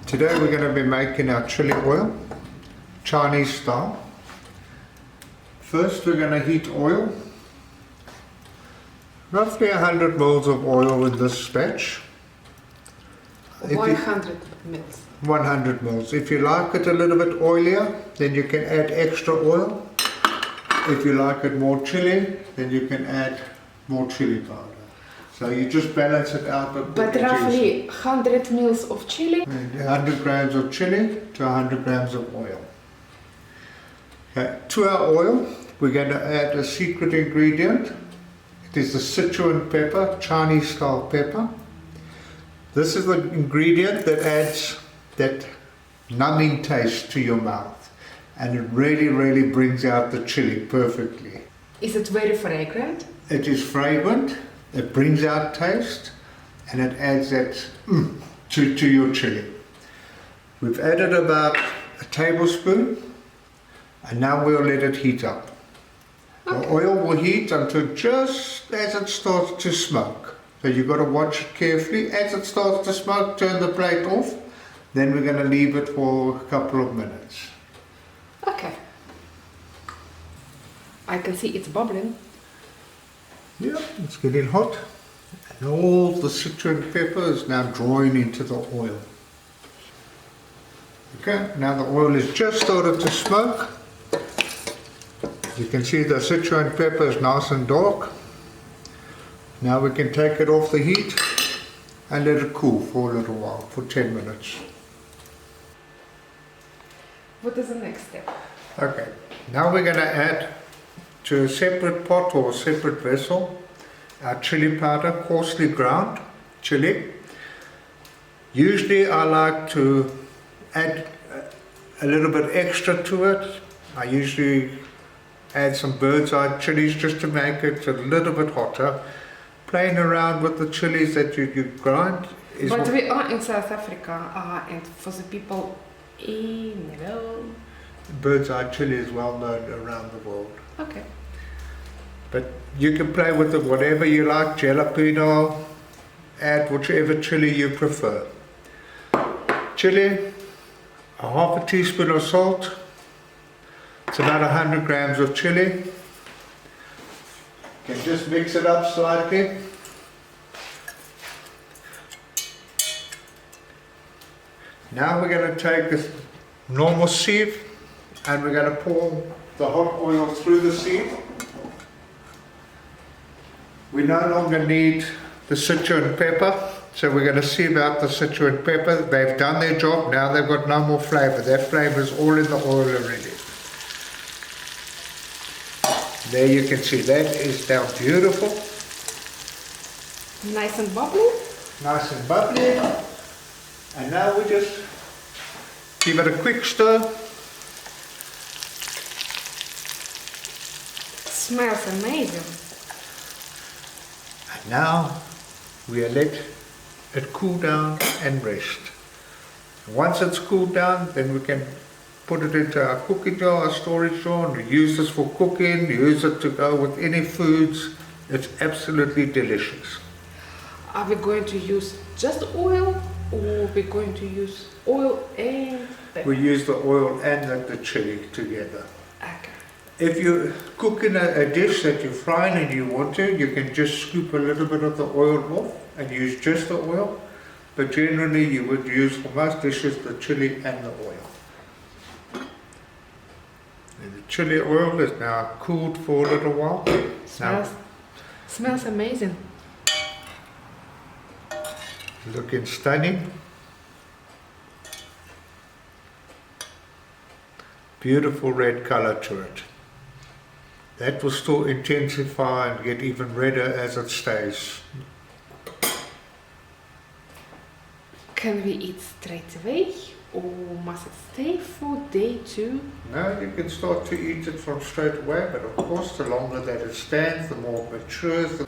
Today we're going to be making our chili oil, Chinese style. First we're going to heat oil, roughly 100 mils of oil in this batch. 100 mils. 100 mils. If you like it a little bit oilier, then you can add extra oil. If you like it more chili, then you can add more chili powder. So you just balance it out. But roughly 100 mils of chili. 100 grams of chili to 100 grams of oil. Okay. To our oil, we're going to add a secret ingredient. It is the Sichuan pepper, Chinese style pepper. This is the ingredient that adds that numbing taste to your mouth. And it really brings out the chili perfectly. Is it very fragrant? It is fragrant, it brings out taste, and it adds that to your chili. We've added about a tablespoon, and now we'll let it heat up. Okay. The oil will heat until just as it starts to smoke. So you've got to watch it carefully. As it starts to smoke, turn the plate off. Then we're going to leave it for a couple of minutes. Okay. I can see it's bubbling. Yeah, it's getting hot. And all the Sichuan pepper is now drawing into the oil. Okay, now the oil is just started to smoke. You can see the Sichuan pepper is nice and dark. Now we can take it off the heat and let it cool for a little while, for 10 minutes. What is the next step? Okay, now we're going to add to a separate pot or a separate vessel our chili powder, coarsely ground chili. Usually I like to add a little bit extra to it. I usually add some bird's eye chilies just to make it a little bit hotter. Playing around with the chilies that you grind is. But we are in South Africa, and for the people in the world. Bird's eye chili is well known around the world. Okay. But you can play with it whatever you like, jalapeno, add whichever chili you prefer. Chili, a half a teaspoon of salt. It's about 100 grams of chili. You can just mix it up slightly. Now we're going to take this normal sieve and we're going to pour the hot oil through the sieve. We no longer need the Sichuan pepper, so we're going to sieve out the Sichuan pepper. They've done their job, now they've got no more flavour. That flavour is all in the oil already. There you can see, that is now beautiful. Nice and bubbly. Nice and bubbly. And now we just give it a quick stir. Smells amazing. And now we let it cool down and rest. Once it's cooled down, then we can put it into our cooking jar, our storage jar, and use this for cooking, use it to go with any foods. It's absolutely delicious. Are we going to use just oil, or we're going to use oil and pepper? We use the oil and the chili together. Okay. If you cook in a dish that you're frying and you want to, you can just scoop a little bit of the oil off and use just the oil. But generally you would use for most dishes the chili and the oil. And the chili oil is now cooled for a little while. Smells amazing. Looking stunning. Beautiful red color to it. That will still intensify and get even redder as it stays. Can we eat straight away, or must it stay for day 2? No, you can start to eat it from straight away, but of course the longer that it stands, the more it matures.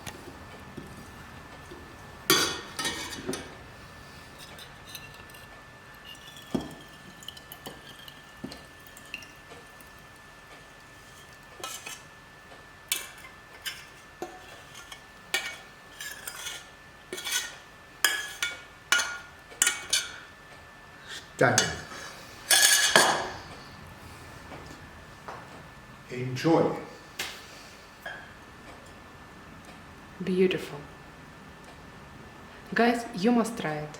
Done. Enjoy. Beautiful. Guys, you must try it.